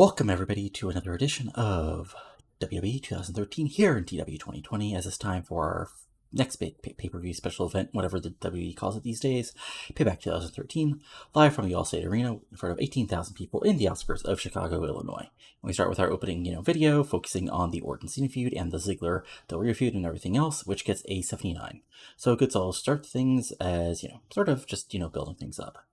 Welcome everybody to another edition of WWE 2013 here in TEW 2020 as it's time for our next big pay-per-view special event, whatever the WWE calls it these days, Payback 2013, live from the Allstate Arena in front of 18,000 people in the outskirts of Chicago, Illinois. And we start with our opening, video focusing on the Orton Cena feud and the Ziggler Del Rio feud and everything else, which gets a 79. So a good solid start to things as, sort of just, building things up.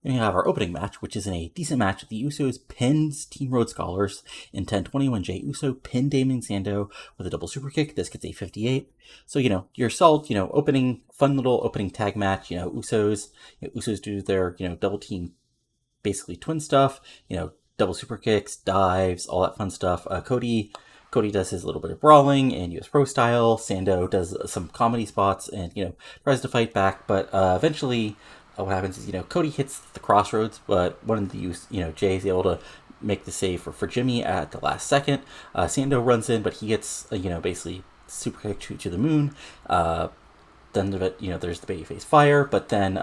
Then we have our opening match, which is in a decent match. The Usos pins Team Rhode Scholars in 10-20 when Jey Uso pinned Damien Sandow with a double super kick. This gets a 58. So, your solid, fun little opening tag match. Usos do their, double team, basically twin stuff, double super kicks, dives, all that fun stuff. Cody does his little bit of brawling and US Pro style. Sandow does some comedy spots and, tries to fight back, but eventually what happens is, Cody hits the crossroads, but one of the Jay is able to make the save for Jimmy at the last second. Sandow runs in, but he gets, basically super kick to the moon. Then, there's the babyface fire, but then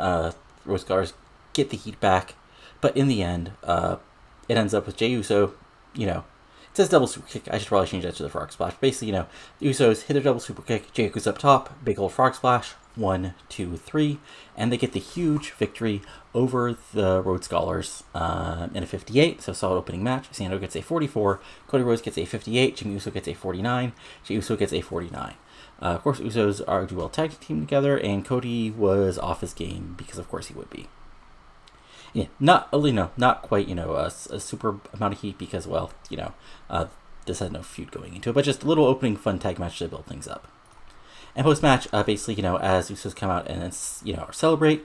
Rose Scholars get the heat back. But in the end, it ends up with Jey Uso, it says double super kick. I should probably change that to the frog splash. Basically, the Usos hit a double super kick. Jey goes up top, big old frog splash. 1, 2, 3, and they get the huge victory over the Rhodes Scholars in a 58. So solid opening match. Sandow gets a 44. Cody Rhodes gets a 58. Jimmy Uso gets a 49. Jey Uso gets a 49. Of course, Usos are dual tag team together, and Cody was off his game because, of course, he would be. Yeah, not quite a super amount of heat because, well, this had no feud going into it, but just a little opening fun tag match to build things up. And post-match, basically, as Usos come out and celebrate,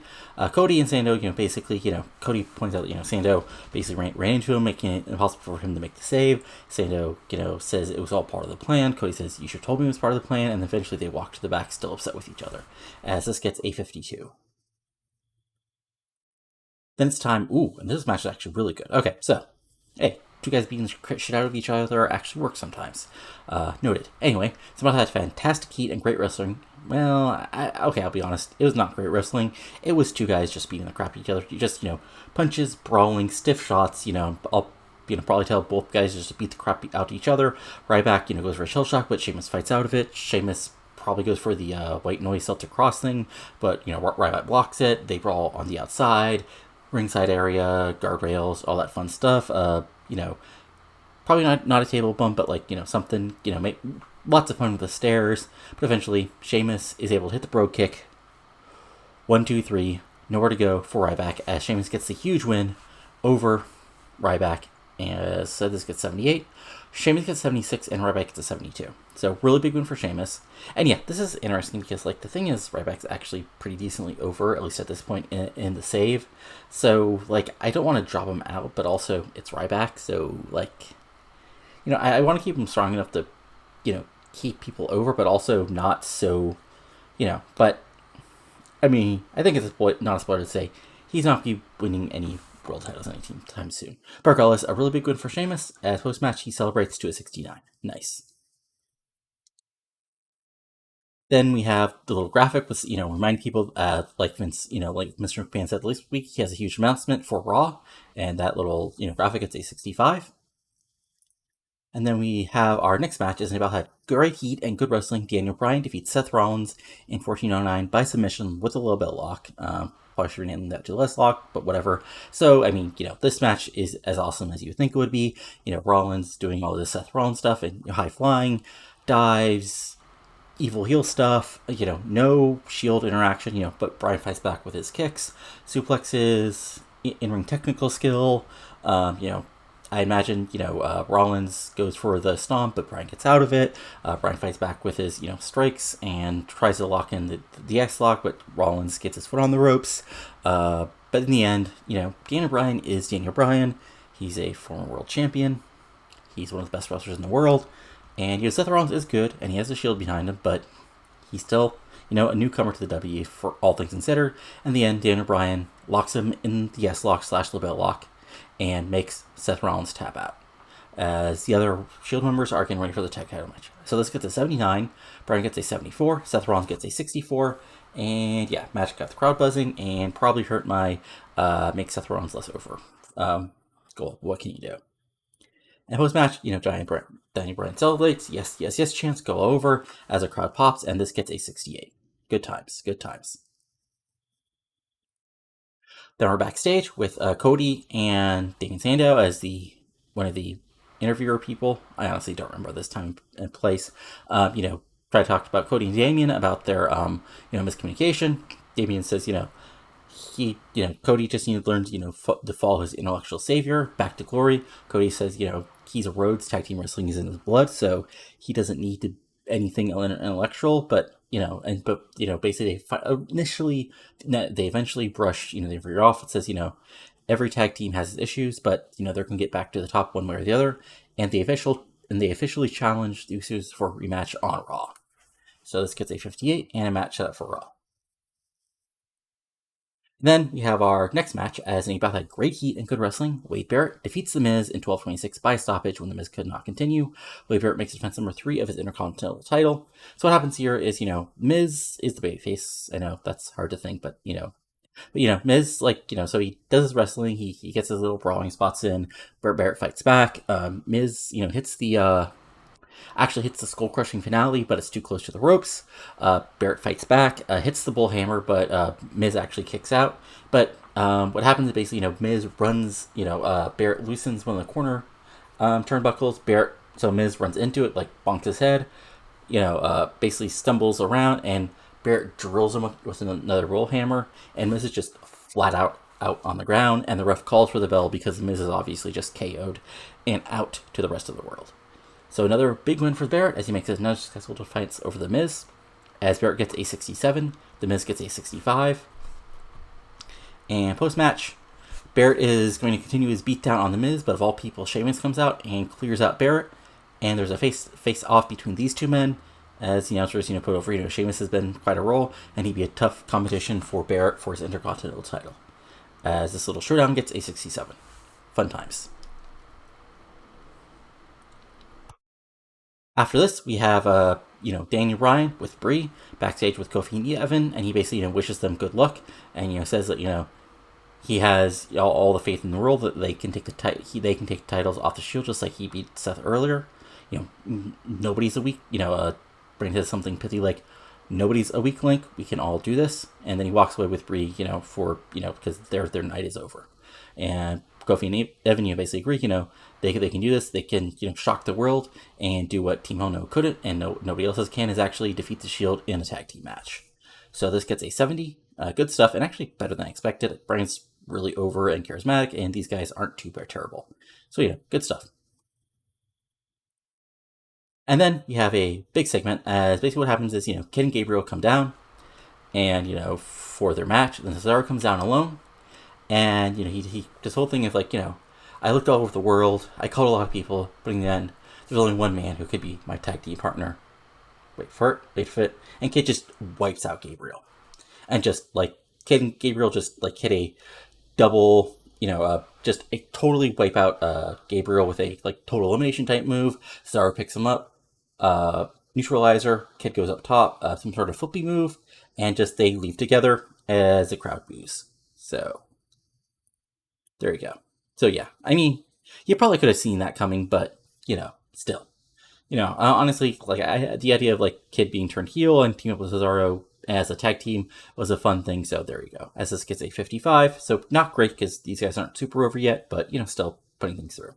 Cody and Sandow, basically, Cody points out that, Sandow basically ran into him, making it impossible for him to make the save. Sandow, says it was all part of the plan. Cody says, you should have told me it was part of the plan. And eventually they walk to the back, still upset with each other, as this gets a 52. Then it's time, and this match is actually really good. Okay, so, hey, two guys beating the shit out of each other actually works sometimes. Noted. Anyway, Samantha had fantastic heat and great wrestling. Well, I'll be honest, it was not great wrestling. It was two guys just beating the crap out of each other. You just, punches, brawling, stiff shots, I'll probably tell both guys just to beat the crap out of each other. Ryback, goes for a shell shock, but Sheamus fights out of it. Sheamus probably goes for the white noise Celtic cross thing, but, Ryback blocks it. They brawl on the outside, ringside area, guardrails, all that fun stuff. Probably not a table bump, but something, make lots of fun with the stairs. But eventually, Sheamus is able to hit the Brogue Kick. 1, 2, 3, nowhere to go for Ryback as Sheamus gets the huge win over Ryback. And so this gets 78. Sheamus gets 76 and Ryback gets a 72. So really big win for Sheamus. And yeah, this is interesting because the thing is Ryback's actually pretty decently over, at least at this point in the save. So I don't want to drop him out, but also it's Ryback. So I want to keep him strong enough to, keep people over, but also not so, but I mean, I think it's not a spoiler to say he's not going to be winning any world titles anytime soon. But regardless, a really big win for Sheamus. As post-match, he celebrates to a 69. Nice. Then we have the little graphic with, reminding people, like Vince, like Mr. McMahon said last week, he has a huge announcement for Raw, and that little, graphic gets a 65. And then we have our next match is about had great heat and good wrestling. Daniel Bryan defeats Seth Rollins in 1409 by submission with a low belt lock. Probably should rename that to less lock, but whatever. So, I mean, this match is as awesome as you would think it would be. Rollins doing all this Seth Rollins stuff and high flying, dives, evil heel stuff, no Shield interaction, but Bryan fights back with his kicks, suplexes, in-ring technical skill, I imagine, Rollins goes for the stomp, but Bryan gets out of it. Bryan fights back with his, strikes and tries to lock in the X-lock, but Rollins gets his foot on the ropes. But in the end, Daniel Bryan is Daniel Bryan. He's a former world champion. He's one of the best wrestlers in the world. And, Seth Rollins is good, and he has a Shield behind him, but he's still, a newcomer to the W for all things considered. In the end, Daniel Bryan locks him in the S-lock / LaBelle lock and makes Seth Rollins tap out, as the other Shield members are getting ready for the tag title match. So this gets a 79, Bryan gets a 74, Seth Rollins gets a 64, and yeah, match got the crowd buzzing and probably hurt my make Seth Rollins less over goal. What can you do? And post-match, Daniel Bryan celebrates, yes, yes, yes chants go over as a crowd pops, and this gets a 68. Good times, good times. Then we're backstage with Cody and Damien Sandow as one of the interviewer people. I honestly don't remember this time and place. Try to talk about Cody and Damien about their miscommunication. Damien says, Cody just needs to learn, to follow his intellectual savior back to glory. Cody says, he's a Rhodes, tag team wrestling is in his blood, so he doesn't need to anything intellectual, but basically initially they eventually brush the inferior off. It says every tag team has its issues, but they're going to get back to the top one way or the other, and they officially challenged the Usos for a rematch on Raw. So this gets a 58 and a match set up for Raw. Then we have our next match as in bout had great heat and good wrestling. Wade Barrett defeats The Miz in 12:26 by stoppage when The Miz could not continue. Wade Barrett makes defense number 3 of his Intercontinental title. So what happens here is, Miz is the babyface. I know that's hard to think, but Miz, so he does his wrestling. He gets his little brawling spots in. Barrett fights back. Miz, hits the skull crushing finale, but it's too close to the ropes. Barrett fights back, hits the bull hammer, but Miz actually kicks out. But what happens is basically, Miz runs, Barrett loosens one of the corner turnbuckles. So Miz runs into it, bonks his head, basically stumbles around, and Barrett drills him with another roll hammer, and Miz is just flat out on the ground, and the ref calls for the bell because Miz is obviously just KO'd and out to the rest of the world. So another big win for Barrett as he makes another successful defense over The Miz. As Barrett gets a 67, The Miz gets a 65. And post-match, Barrett is going to continue his beatdown on The Miz, but of all people, Sheamus comes out and clears out Barrett. And there's a face-off between these two men. As the announcers, put over, Sheamus has been quite a role, and he'd be a tough competition for Barrett for his Intercontinental title. As this little showdown gets a 67. Fun times. After this, we have Daniel Bryan with Brie backstage with Kofi and Evan, and he basically wishes them good luck, and says that he has all the faith in the world that they can take the titles off the Shield just like he beat Seth earlier. Nobody's a weak. Bring to something pithy like nobody's a weak link. We can all do this, and then he walks away with Brie. Because their night is over, and Kofi and Evan, basically agree, they can do this. They can, shock the world and do what Team Hell No couldn't and nobody else can, is actually defeat the Shield in a tag team match. So this gets a 70. Good stuff, and actually better than I expected. Bryan's really over and charismatic, and these guys aren't too terrible. So good stuff. And then you have a big segment as basically what happens is, Kidd and Gabriel come down and, for their match. Then Cesaro comes down alone. And, he this whole thing of I looked all over the world, I called a lot of people, but in the end, there's only one man who could be my tag team partner. Wait for it. And Kidd just wipes out Gabriel. And just, Kidd and Gabriel just, hit a double, just a totally wipe out Gabriel with a, total elimination type move. Cesaro picks him up, neutralizer, Kidd goes up top, some sort of flippy move, and just they leave together as the crowd boos. So there you go. So yeah, I mean, you probably could have seen that coming, but still, honestly, the idea of Kidd being turned heel and team up with Cesaro as a tag team was a fun thing. So there you go. As this gets a 55, so not great because these guys aren't super over yet, but still putting things through.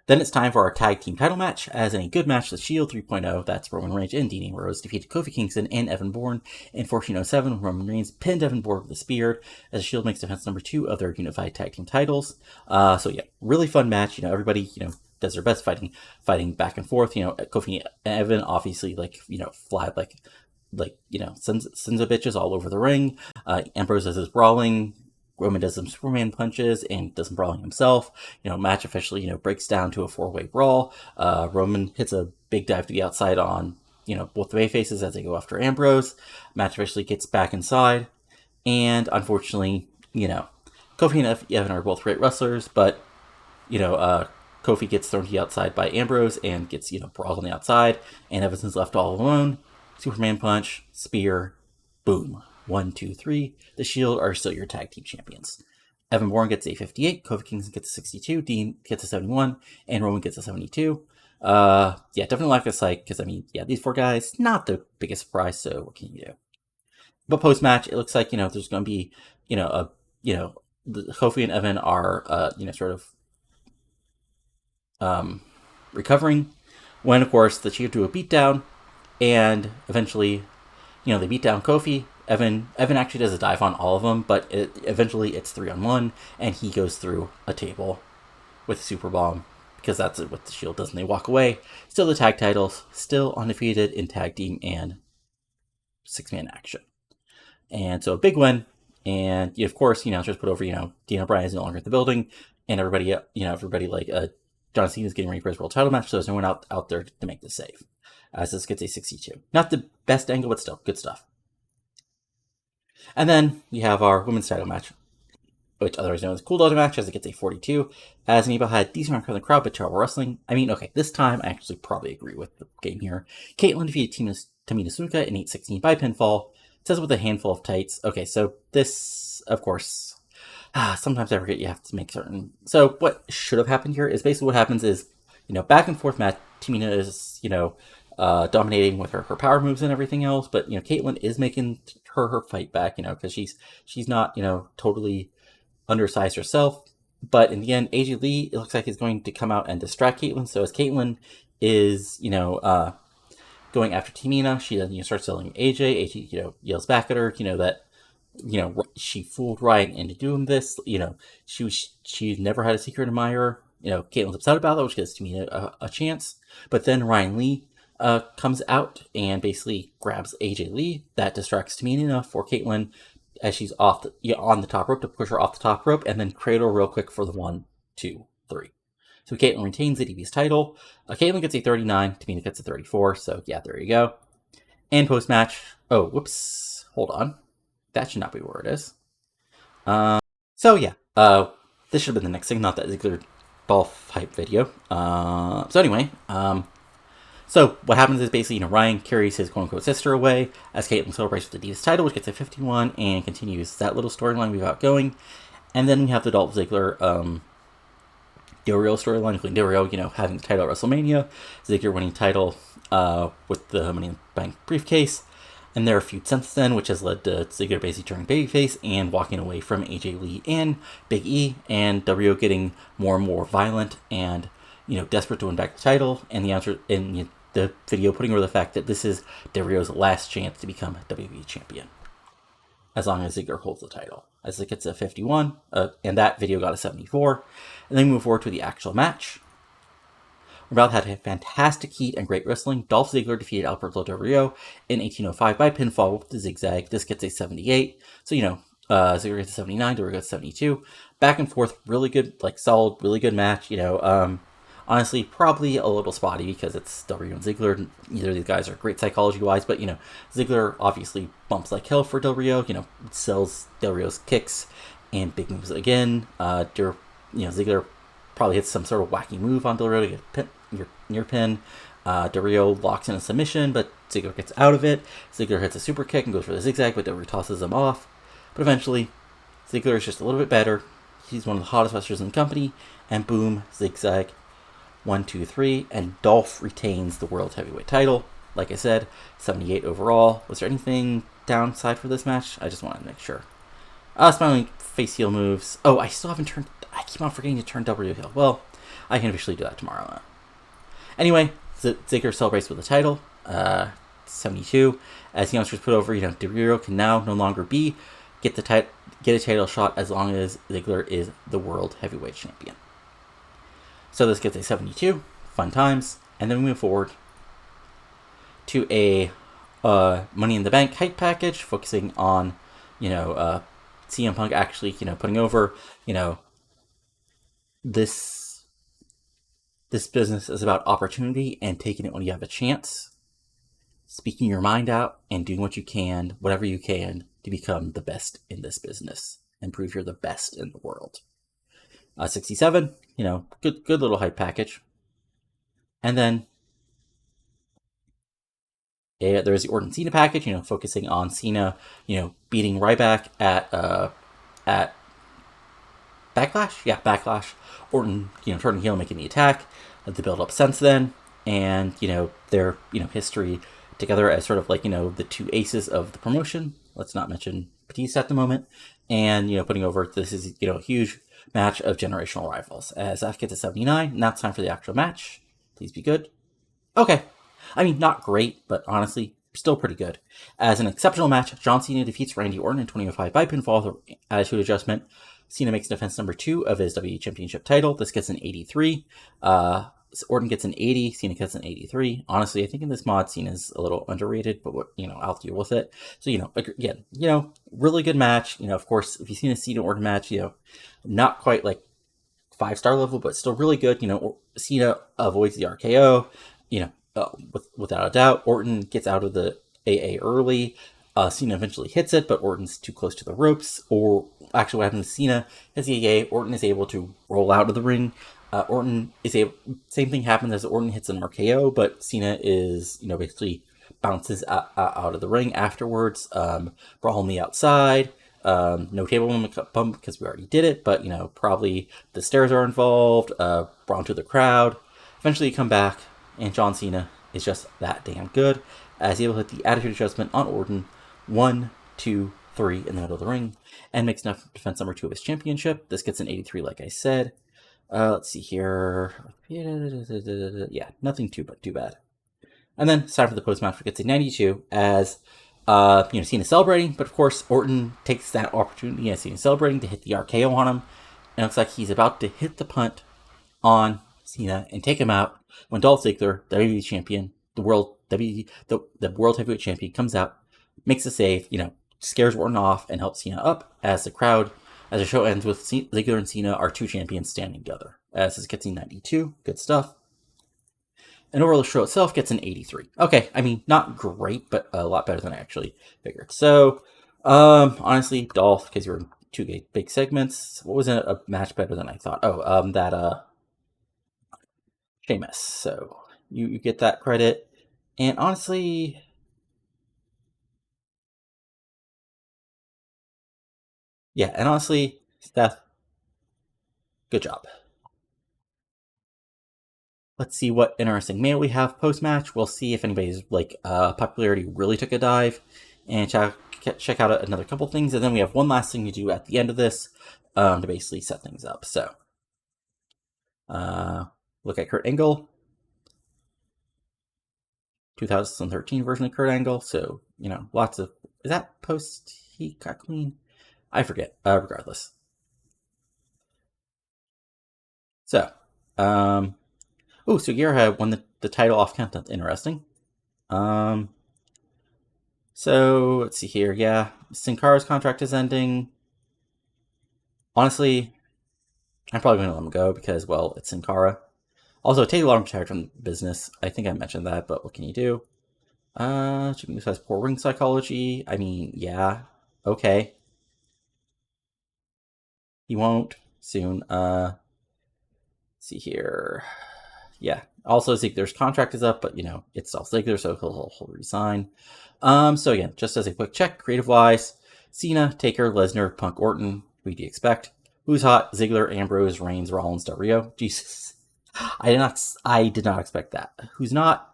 Then it's time for our tag team title match. As in a good match, the Shield 3.0, that's Roman Reigns and Dean Ambrose defeated Kofi Kingston and Evan Bourne in 1407. Roman Reigns pinned Evan Bourne with a spear as the Shield makes defense number 2 of their unified tag team titles. So yeah, really fun match. Everybody, does their best fighting back and forth. Kofi and Evan obviously fly sons of bitches all over the ring. Ambrose does his brawling. Roman does some Superman punches and does some brawling himself. Match officially, breaks down to a 4-way brawl. Roman hits a big dive to the outside on, both the faces as they go after Ambrose. Match officially gets back inside. And unfortunately, Kofi and Evan are both great wrestlers, but, Kofi gets thrown to the outside by Ambrose and gets, brawled on the outside. And Evanson's left all alone. Superman punch, spear, boom. 1, 2, 3. The Shield are still your tag team champions. Evan Bourne gets a 58, Kofi Kingston gets a 62, Dean gets a 71, and Roman gets a 72. Definitely like this site, because, these four guys, not the biggest surprise, so what can you do? But post-match, it looks like, there's going to be, Kofi and Evan are, recovering, when, of course, the Chief do a beatdown, and eventually, they beat down Kofi. Evan actually does a dive on all of them, but eventually it's 3-on-1, and he goes through a table with a super bomb, because that's what the Shield does, and they walk away. Still the tag titles, still undefeated in tag team and 6-man action. And so a big win, and of course, just put over, Dean O'Brien is no longer in the building, and everybody like John Cena is getting ready for his world title match, so there's no one out there to make the save. As this gets a 62. Not the best angle, but still, good stuff. And then we have our women's title match, which otherwise known as Cool Dog match, as it gets a 42. As Mabel had decent amount of the crowd, but terrible wrestling. This time I actually probably agree with the game here. Kaitlyn defeated Tamina Snuka in 8-16 by pinfall. It says with a handful of tights. Okay, so this, of course, sometimes I forget you have to make certain. So what should have happened here is basically what happens is, back and forth match. Tamina is, dominating with her power moves and everything else, but Kaitlyn is making her fight back, because she's not totally undersized herself. But in the end, AJ Lee, it looks like, is going to come out and distract Kaitlyn. So as Kaitlyn is going after Tamina, she then starts yelling at AJ. AJ yells back at her, that she fooled Ryan into doing this. She never had a secret admirer. Kaitlyn's upset about that, which gives Tamina a chance. But then Ryan Lee comes out and basically grabs AJ Lee. That distracts Tamina enough for Kaitlyn, as she's on the top rope, to push her off the top rope and then cradle real quick for the 1, 2, 3. So Kaitlyn retains the DV's title. Kaitlyn gets a 39, Tamina gets a 34. So yeah, there you go. And post match. Oh, whoops. Hold on. That should not be where it is. This should have been the next thing, not that Ziggler Dolph hype video. So what happens is basically, Ryan carries his quote-unquote sister away as Kaitlyn celebrates with the Divas title, which gets a 51 and continues that little storyline we've got going. And then we have the Dolph Ziggler Del Rio storyline, including Del Rio, having the title at WrestleMania, Ziggler winning title with the Money in the Bank briefcase. And there are a feud since then, which has led to Ziggler basically turning babyface and walking away from AJ Lee and Big E, and Del Rio getting more and more violent and, desperate to win back the title. And the answer in the video putting over the fact that this is Del Rio's last chance to become WWE champion, as long as Ziggler holds the title. As it gets a 51, and that video got a 74. And then we move forward to the actual match. Rhode had a fantastic heat and great wrestling. Dolph Ziggler defeated Alberto Del Rio in 1805 by pinfall with the zigzag. This gets a 78. So, Ziggler gets a 79, Del Rio gets a 72. Back and forth, really good, solid, really good match. Honestly, probably a little spotty because it's Del Rio and Ziggler. Neither of these guys are great psychology-wise, but, Ziggler obviously bumps like hell for Del Rio, sells Del Rio's kicks and big moves again. Ziggler probably hits some sort of wacky move on Del Rio to get near pin. Del Rio locks in a submission, but Ziggler gets out of it. Ziggler hits a super kick and goes for the zigzag, but Del Rio tosses him off. But eventually, Ziggler is just a little bit better. He's one of the hottest wrestlers in the company, and boom, zigzag. 1, 2, 3, and Dolph retains the World Heavyweight title. Like I said, 78 overall. Was there anything downside for this match? I just wanted to make sure. Smiling face heel moves. Oh, I still haven't turned... I keep on forgetting to turn Del Rio heel. Well, I can officially do that tomorrow. Anyway, Ziggler celebrates with the title. 72. As the youngsters put over, Del Rio can now no longer get a title shot as long as Ziggler is the World Heavyweight Champion. So this gets a 72, fun times, and then we move forward to a Money in the Bank hype package, focusing on, CM Punk actually, putting over, this business is about opportunity and taking it when you have a chance, speaking your mind out and doing what you can, whatever you can, to become the best in this business and prove you're the best in the world. 67, good little hype package. And then there's the Orton Cena package, focusing on Cena, beating Ryback at Backlash? Yeah, Backlash. Orton, turning heel, making the attack. The build up since then, and their history together as sort of like the two aces of the promotion. Let's not mention Batista at the moment, and putting over this is a huge match of generational rivals. As that gets to 79, now it's time for the actual match. Please be good. Okay, I mean not great, but honestly still pretty good. As an exceptional match, John Cena defeats Randy Orton in 2005 by pinfall through attitude adjustment. Cena makes defense number 2 of his WWE Championship title. This gets an 83. Orton gets an 80. Cena gets an 83. Honestly, I think in this mod, Cena's a little underrated, but I'll deal with it. So, again, really good match. Of course, if you've seen a Cena Orton match, not quite like 5-star level, but still really good. Cena avoids the RKO, without a doubt. Orton gets out of the AA early. Cena eventually hits it, but Orton's too close to the ropes. Or actually, what happens to Cena is the AA. Orton is able to roll out of the ring. Orton is able. Same thing happens as Orton hits an RKO, but Cena is basically bounces out of the ring afterwards. Brawl on the outside. No table bump because we already did it, but probably the stairs are involved. Brawl to the crowd. Eventually, you come back, and John Cena is just that damn good, as he will hit the attitude adjustment on Orton. 1, 2, 3 in the middle of the ring, and makes enough defense number 2 of his championship. This gets an 83, like I said. Let's see here. Yeah, nothing too bad. And then, time for the post-match, gets a 92, as Cena's celebrating, but of course, Orton takes that opportunity as Cena's celebrating to hit the RKO on him, and it looks like he's about to hit the punt on Cena and take him out when Dolph Ziggler, WWE champion, the world heavyweight champion, comes out, makes a save, scares Orton off and helps Cena up as the show ends with Ziggler and Cena are 2 champions standing together. As this gets a 92, good stuff. And overall, the show itself gets an 83. Okay, I mean, not great, but a lot better than I actually figured. So, honestly, Dolph, because you were in 2 big segments, what was a match better than I thought? Oh, that Sheamus. So, you get that credit. And honestly, Steph, good job. Let's see what interesting mail we have post-match. We'll see if anybody's popularity really took a dive, and check out another couple things. And then we have one last thing to do at the end of this to basically set things up. So, look at Kurt Angle. 2013 version of Kurt Angle. So, lots of... Is that post he got clean? I forget. Regardless. So, Sugiura had won the title off count. That's interesting. So, let's see here. Yeah, Sin Cara's contract is ending. Honestly, I'm probably going to let him go because, well, it's Sin Cara. Also, Teddy Long retired from the business. I think I mentioned that, but what can you do? Jimmy Uso has poor ring psychology. I mean, yeah. Okay. He won't soon. Let's see here. Yeah. Also, Ziggler's contract is up, but it's Dolph Ziggler, so he'll resign. So again, just as a quick check, creative-wise, Cena, Taker, Lesnar, Punk, Orton. Who do you expect? Who's hot? Ziggler, Ambrose, Reigns, Rollins, Del Rio. Jesus, I did not expect that. Who's not?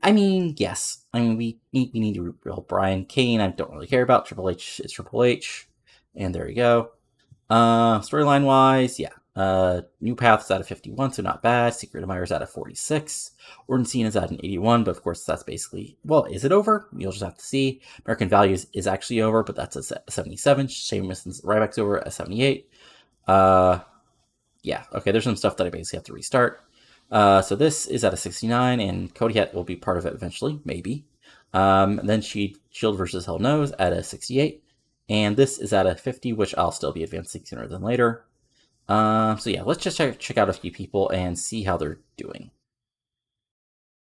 I mean, yes. I mean, we need to rebuild Brian. Kane, I don't really care about. Triple H is Triple H, and there you go. Storyline wise, yeah. New Path's out of 51, so not bad. Secret Admirer's out of 46. Orton Cena's at an 81, but of course that's basically, well, is it over? You'll just have to see. American Values is actually over, but that's a 77. Sheamus and Ryback's over at 78. Yeah, okay, there's some stuff that I basically have to restart. So this is at a 69, and Cody Het will be part of it eventually, maybe. Then Shield versus Hell Knows at a 68. And this is at a 50, which I'll still be advancing sooner than later. So yeah, let's just check out a few people and see how they're doing.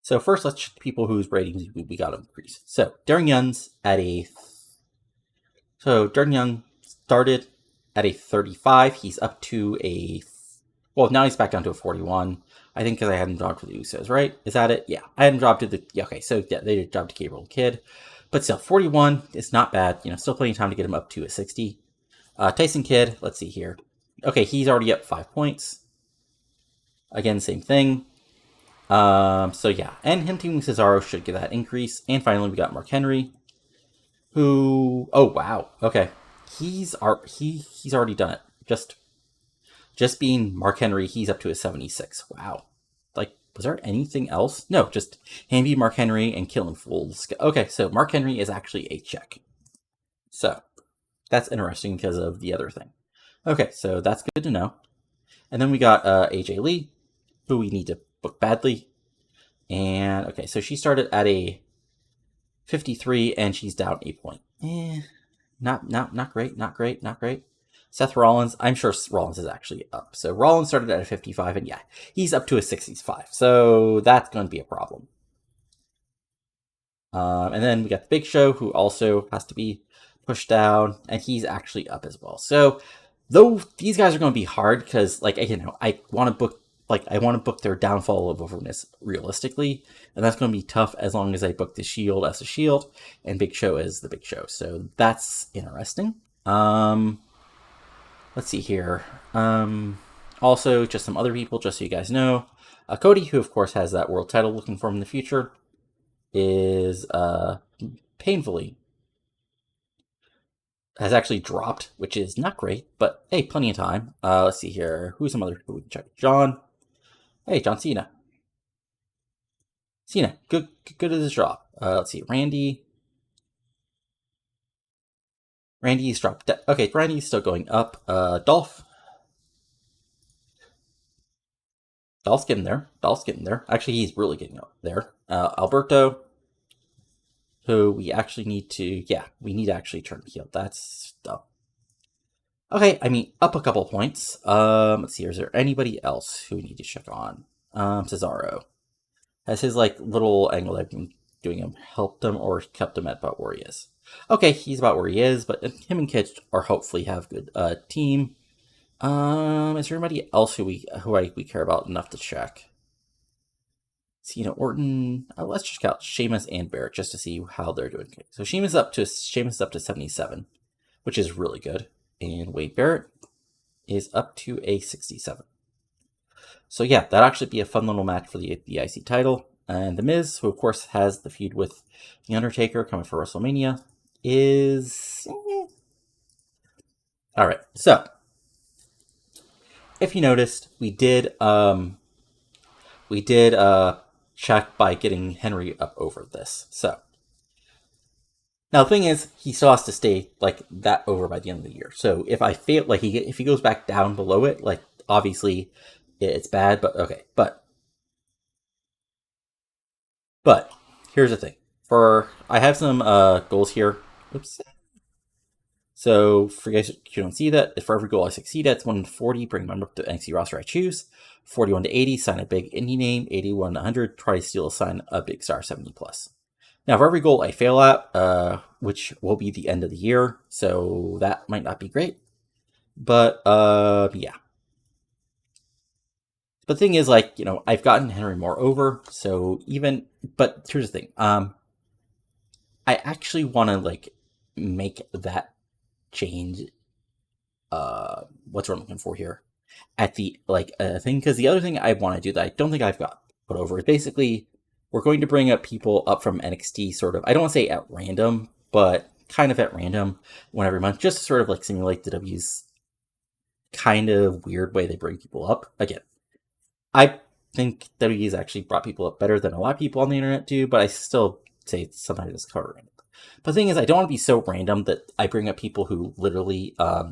So first, let's check the people whose ratings we got increased. So Darren Young's at Darren Young started at a 35. He's up to well, now he's back down to a 41. I think because I had him dropped for the Usos, right? Is that it? Yeah, I had him dropped to okay, so yeah, they did drop to Gabriel Kidd. But still, 41 is not bad. Still plenty of time to get him up to a 60. Tyson Kidd, let's see here. Okay, he's already up 5 points. Again, same thing. So yeah, and him teaming Cesaro should get that increase. And finally, we got Mark Henry, who, oh wow, okay, he's already done it. Just being Mark Henry, he's up to a 76. Wow, like was there anything else? No, just him being Mark Henry and killing fools. Okay, so Mark Henry is actually a check. So that's interesting because of the other thing. Okay, so that's good to know. And then we got AJ Lee, who we need to book badly. And okay, so she started at a 53 and she's down 8 point. Not great, not great, not great. Seth Rollins, I'm sure Rollins is actually up. So Rollins started at a 55 and yeah, he's up to a 65. So that's going to be a problem. And then we got the Big Show, who also has to be pushed down, and he's actually up as well. So though these guys are going to be hard because, like, you know, I want to book their downfall of overness realistically, and that's going to be tough as long as I book the Shield as a Shield and Big Show as the Big Show. So that's interesting. Let's see here. Also, just some other people, just so you guys know. Cody, who of course has that world title looking for him in the future, is painfully has actually dropped, which is not great, but hey, plenty of time. Let's see here. Who's some other people we can check? John. Hey, John Cena. Cena, good at his job. Let's see, Randy. Randy's dropped. Okay, Randy's still going up. Dolph. Dolph's getting there. Dolph's getting there. Actually, he's really getting up there. Alberto, who we actually need to, we need to actually turn heel. That's dumb. Okay, I mean, up a couple points. Let's see, is there anybody else who we need to check on? Cesaro. Has his, like, little angle I've been doing him helped him or kept him at about where he is? Okay, he's about where he is, but him and Kidd are hopefully have good team. Is there anybody else who we care about enough to check? Cena, Orton. Let's check out Sheamus and Barrett just to see how they're doing. Okay, so Sheamus up to 77, which is really good, and Wade Barrett is up to a 67. So yeah, that'd actually be a fun little match for the IC title. And The Miz, who of course has the feud with The Undertaker coming for WrestleMania, is... Alright, so if you noticed, we did check by getting Henry up over this. So now the thing is, he still has to stay like that over by the end of the year. So if I fail, like if he goes back down below it, like obviously it's bad. But okay, but here's the thing. I have some goals here. Oops. So for you guys who don't see that, for every goal I succeed at, it's 1 to 40, bring them up to NXT roster I choose. 41 to 80, sign a big indie name. 81 to 100, try to steal a sign a big star 70 plus. Now for every goal I fail at, which will be the end of the year, so that might not be great. But yeah. But the thing is, like, you know, I've gotten Henry more over, so but here's the thing. I actually want to, like, make that change, what's what I'm looking for here, at the, like, thing, because the other thing I want to do that I don't think I've got put over is basically, we're going to bring up people up from NXT sort of, I don't want to say at random, but kind of at random one every month, just to sort of, like, simulate the W's kind of weird way they bring people up. Again, I think WWE's actually brought people up better than a lot of people on the internet do, but I still say sometimes it's covering. But the thing is, I don't want to be so random that I bring up people who literally, what's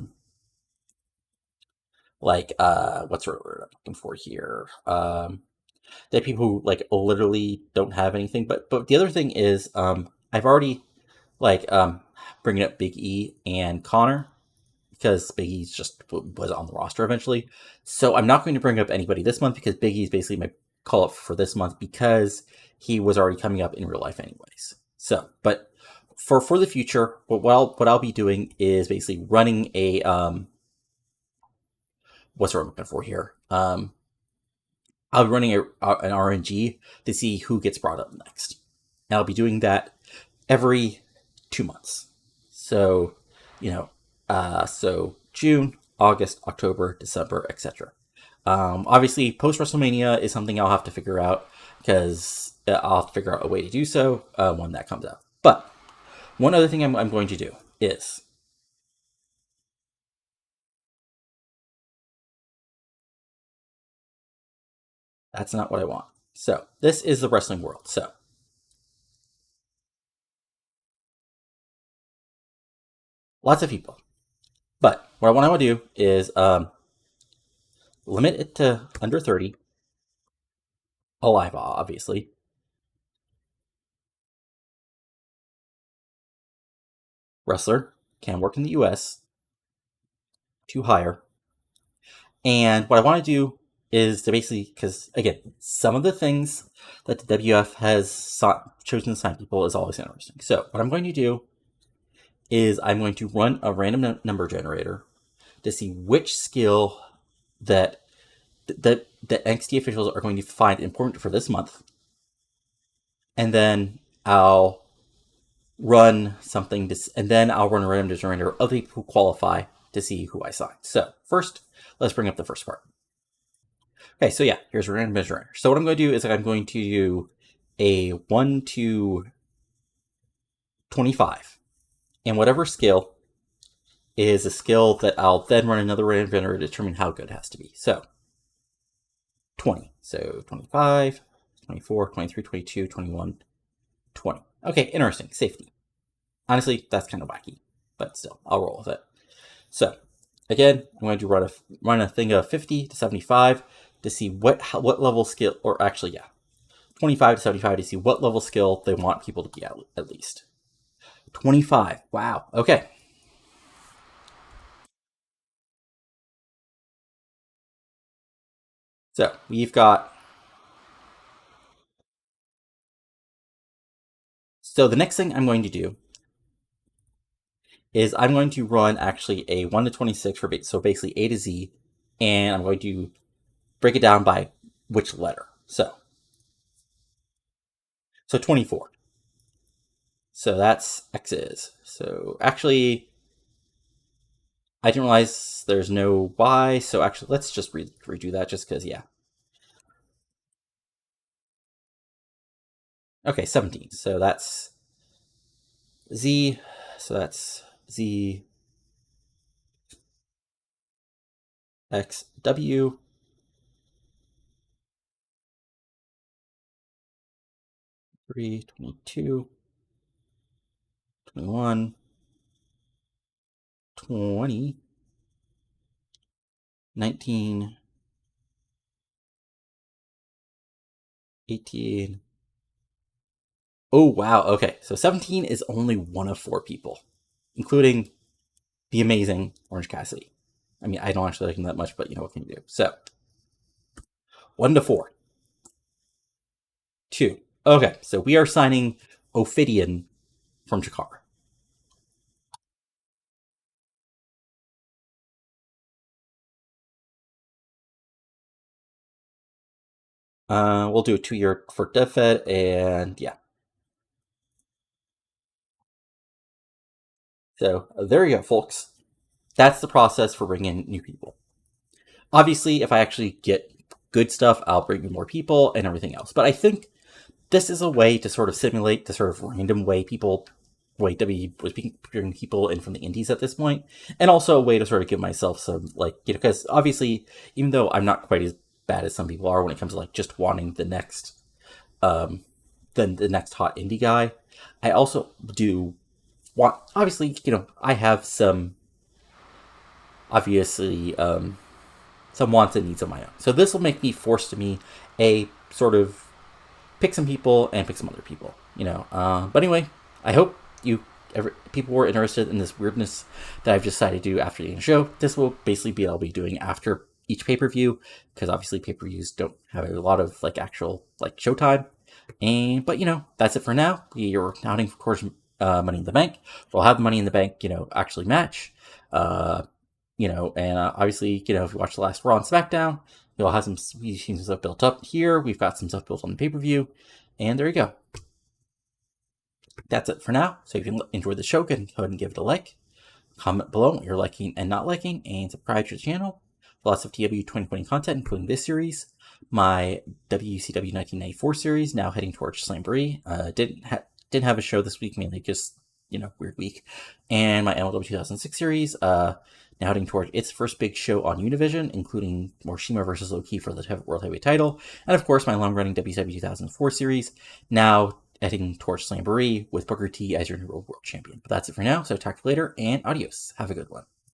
the word I'm looking for here? That people who, like, literally don't have anything. But the other thing is, I've already, like, bringing up Big E and Connor, because Big E's just was on the roster eventually. So I'm not going to bring up anybody this month, because Big E is basically my call-up for this month, because he was already coming up in real life anyways. So, but for the future, what I'll be doing is basically running a, what's what I'm looking for here? I'll be running an RNG to see who gets brought up next. And I'll be doing that every 2 months. So, you know, so June, August, October, December, etc. Obviously, post WrestleMania is something I'll have to figure out because I'll have to figure out a way to do so when that comes out. But one other thing I'm going to do is that's not what I want. So this is the wrestling world. So lots of people. But what I want to do is limit it to under 30. Alive, obviously. Wrestler, can work in the US, to hire. And what I want to do is to basically, because again, some of the things that the WF has chosen to sign people is always interesting. So what I'm going to do is I'm going to run a random number generator to see which skill that NXT officials are going to find important for this month. And then I'll run something, and then I'll run a random generator of the people who qualify to see who I sign. So first, let's bring up the first part. Okay, so yeah, here's a random generator. So what I'm going to do is I'm going to do a 1 to 25. And whatever skill is a skill that I'll then run another random generator to determine how good it has to be. So 20. So 25, 24, 23, 22, 21, 20. Okay, interesting. Safety. Honestly, that's kind of wacky, but still, I'll roll with it. So again, I'm going to run a thing of 50 to 75 to see what level skill, or actually, yeah, 25 to 75 to see what level skill they want people to be at least. 25. Wow. Okay. So we've got. So the next thing I'm going to do is I'm going to run actually a 1 to 26 for so basically A to Z, and I'm going to break it down by which letter. So 24. So that's X's. So actually, I didn't realize there's no Y. So actually, let's just redo that just because, yeah. Okay, 17. So that's Z. So that's Z, X, W. 3, 22, 21, 20, 19, 18. Oh, wow. Okay. So 17 is only one of 4 people, including the amazing Orange Cassidy. I mean, I don't actually like him that much, but you know, what can you do? So 1 to 4. 2. Okay. So we are signing Ophidian from Jakar. We'll do a 2-year for DevFed, and yeah. So there you go, folks. That's the process for bringing in new people. Obviously, if I actually get good stuff, I'll bring in more people and everything else. But I think this is a way to sort of simulate the sort of random way WWE was bringing people in from the indies at this point, and also a way to sort of give myself some, like, you know, because obviously, even though I'm not quite as bad as some people are when it comes to like just wanting the next, the next hot indie guy, I also do want, obviously, you know, I have some, obviously, some wants and needs of my own. So this will make me forced to me a sort of pick some people and pick some other people, you know. But anyway, I hope people were interested in this weirdness that I've decided to do after the show. This will basically be I'll be doing after each pay-per-view, because obviously pay-per-views don't have a lot of like actual like showtime. But you know, that's it for now. We are counting, of course, Money in the Bank. We'll have Money in the Bank, you know, actually match. You know, and obviously, you know, if you watch the last Raw and SmackDown, you'll have some stuff built up here. We've got some stuff built on the pay-per-view, and there you go. That's it for now. So if you enjoyed the show, go ahead and give it a like. Comment below what you're liking and not liking, and subscribe to the channel. Lots of TEW 2020 content, including this series, my WCW 1994 series, now heading towards Slamboree. Didn't have a show this week, mainly just, weird week. And my MLW 2006 series, now heading towards its first big show on Univision, including Morishima versus Low-Ki for the World Heavyweight title. And of course, my long-running WCW 2004 series, now heading towards Slamboree with Booker T as your new World Champion. But that's it for now, so talk to you later, and adios. Have a good one.